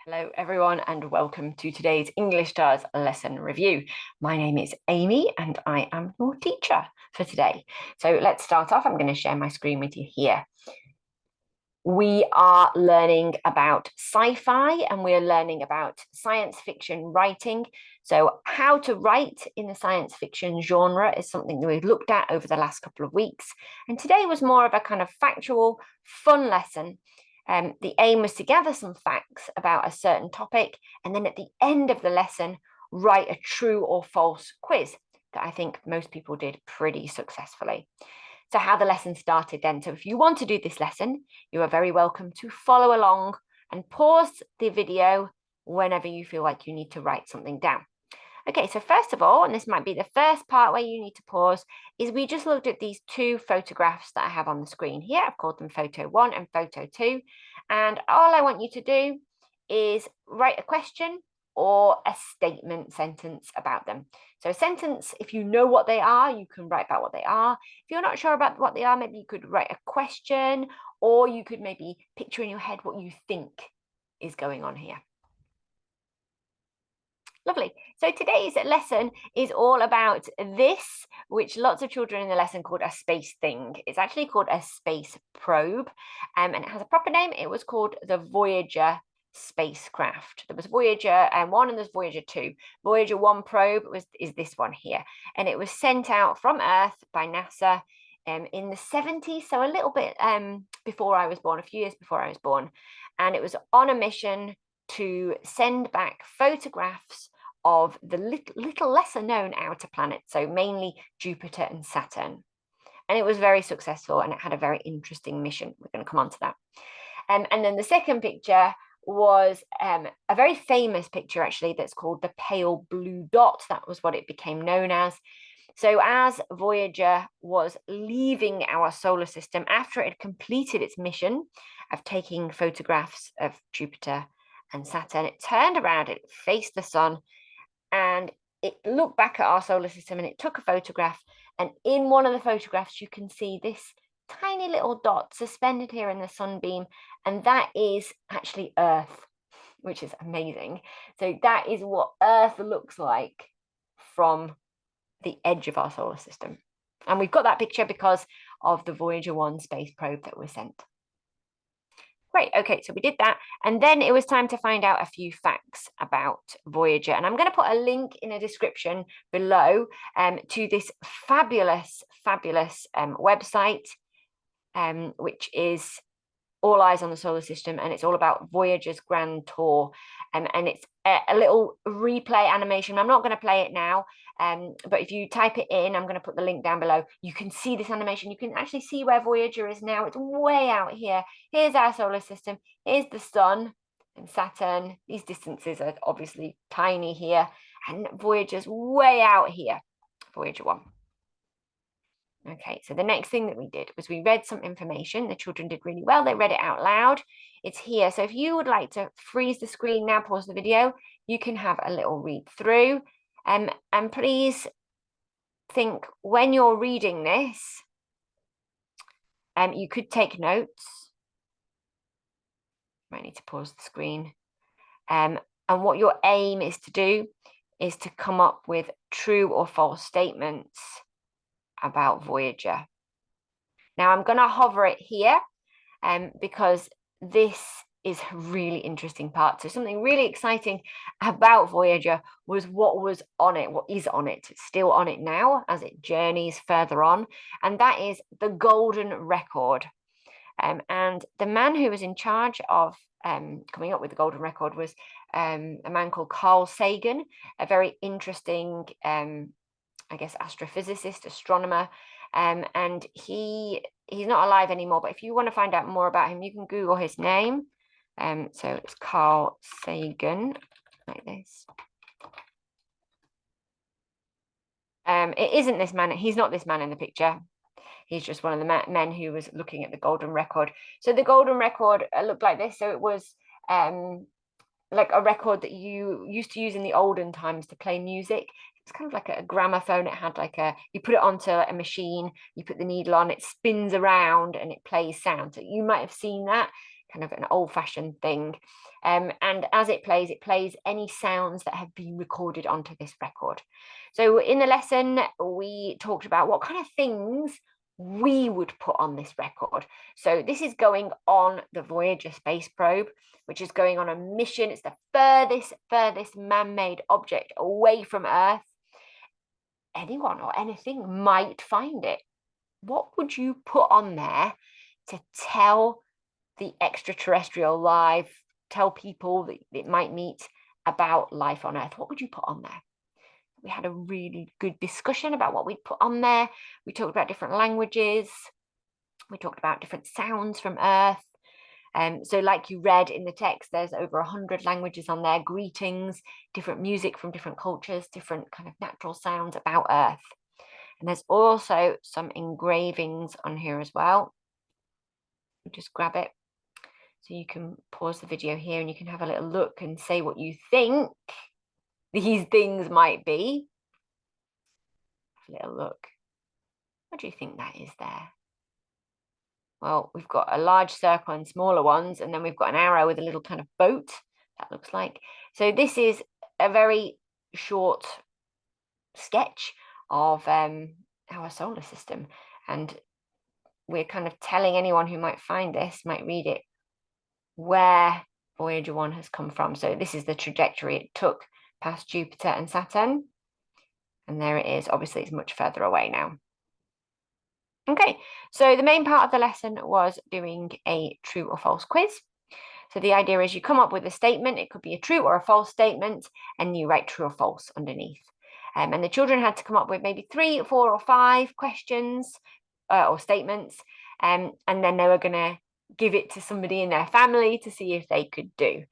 Hello everyone and welcome to today's English Stars lesson review. My name is Amy and I am your teacher for today. So let's start off. I'm going to share my screen with you here. We are learning about sci-fi and we're learning about science fiction writing. So how to write in the science fiction genre is something that we've looked at over the last couple of weeks. And today was more of a kind of factual, fun lesson. The aim was to gather some facts about a certain topic, and then at the end of the lesson, write a true or false quiz that I think most people did pretty successfully. So how the lesson started then. So if you want to do this lesson, you are very welcome to follow along and pause the video whenever you feel like you need to write something down. Okay, so first of all, and this might be the first part where you need to pause, is we just looked at these two photographs that I have on the screen here. I've called them photo 1 and photo 2. And all I want you to do is write a question or a statement sentence about them. So a sentence, if you know what they are, you can write about what they are. If you're not sure about what they are, maybe you could write a question, or you could maybe picture in your head what you think is going on here. Lovely. So today's lesson is all about this, which lots of children in the lesson called a space thing. It's actually called a space probe, and it has a proper name. It was called the Voyager spacecraft. There was Voyager 1 and there's Voyager 2. Voyager 1 probe is this one here, and it was sent out from Earth by NASA in the 70s, so a little bit before I was born, a few years before I was born, and it was on a mission to send back photographs of the little lesser known outer planets, so mainly Jupiter and Saturn. And it was very successful and it had a very interesting mission. We're going to come on to that. And then the second picture was a very famous picture actually that's called the pale blue dot. That was what it became known as. So as Voyager was leaving our solar system after it had completed its mission of taking photographs of Jupiter and Saturn, it turned around, it faced the sun, and it looked back at our solar system and it took a photograph. And in one of the photographs, you can see this tiny little dot suspended here in the sunbeam. And that is actually Earth, which is amazing. So that is what Earth looks like from the edge of our solar system. And we've got that picture because of the Voyager 1 space probe that was sent. Great, okay, so we did that. And then it was time to find out a few facts about Voyager. And I'm going to put a link in a description below to this fabulous website, which is All Eyes on the Solar System, and it's all about Voyager's Grand Tour. And it's a little replay animation. I'm not going to play it now, but if you type it in, I'm going to put the link down below. You can see this animation. You can actually see where Voyager is now. It's way out here. Here's our solar system. Here's the sun and Saturn. These distances are obviously tiny here. And Voyager's way out here, Voyager 1. Okay, so the next thing that we did was we read some information. The children did really well. They read it out loud. It's here. So if you would like to freeze the screen now, pause the video, you can have a little read through. And please think when you're reading this, you could take notes. Might need to pause the screen. And what your aim is to do is to come up with true or false statements about Voyager. Now I'm going to hover it here because this is a really interesting part. So something really exciting about Voyager was what was on it, what is on it. It's still on it now as it journeys further on, and that is the golden record. And the man who was in charge of coming up with the golden record was a man called Carl Sagan, a very interesting I guess astrophysicist, astronomer, and he's not alive anymore, but if you want to find out more about him, you can Google his name. So it's Carl Sagan, like this. It isn't this man, he's not this man in the picture. He's just one of the men who was looking at the golden record. So the golden record looked like this. So it was like a record that you used to use in the olden times to play music. It's kind of like a gramophone. It had like you put it onto a machine, you put the needle on, it spins around and it plays sound. So you might have seen that. kind of an old-fashioned thing. And as it plays any sounds that have been recorded onto this record. So in the lesson, we talked about what kind of things we would put on this record. So this is going on the Voyager space probe, which is going on a mission. It's the furthest man-made object away from Earth. Anyone or anything might find it. What would you put on there to tell the extraterrestrial life, tell people that it might meet about life on Earth? What would you put on there? We had a really good discussion about what we'd put on there. We talked about different languages. We talked about different sounds from Earth. So like you read in the text, there's over 100 languages on there, greetings, different music from different cultures, different kind of natural sounds about Earth. And there's also some engravings on here as well. Just grab it. So you can pause the video here and you can have a little look and say what you think these things might be. Have a little look. What do you think that is there? Well, we've got a large circle and smaller ones, and then we've got an arrow with a little kind of boat, that looks like. So this is a very short sketch of our solar system. And we're kind of telling anyone who might find this, might read it, where Voyager 1 has come from. So this is the trajectory it took past Jupiter and Saturn. And there it is. Obviously, it's much further away now. Okay, so the main part of the lesson was doing a true or false quiz. So the idea is you come up with a statement. It could be a true or a false statement, and you write true or false underneath. And the children had to come up with maybe 3, 4, or 5 questions or statements, and then they were going to give it to somebody in their family to see if they could do.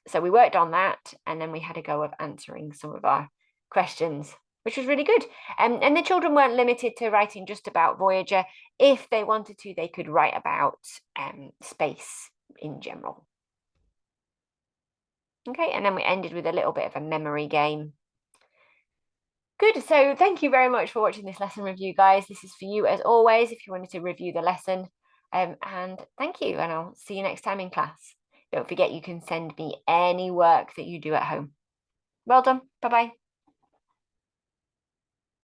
So we worked on that, and then we had a go of answering some of our questions, which was really good. And the children weren't limited to writing just about Voyager. If they wanted to, they could write about space in general. Okay, and then we ended with a little bit of a memory game. Good, so thank you very much for watching this lesson review, guys. This is for you as always, if you wanted to review the lesson. And thank you, and I'll see you next time in class. Don't forget, you can send me any work that you do at home. Well done, bye-bye.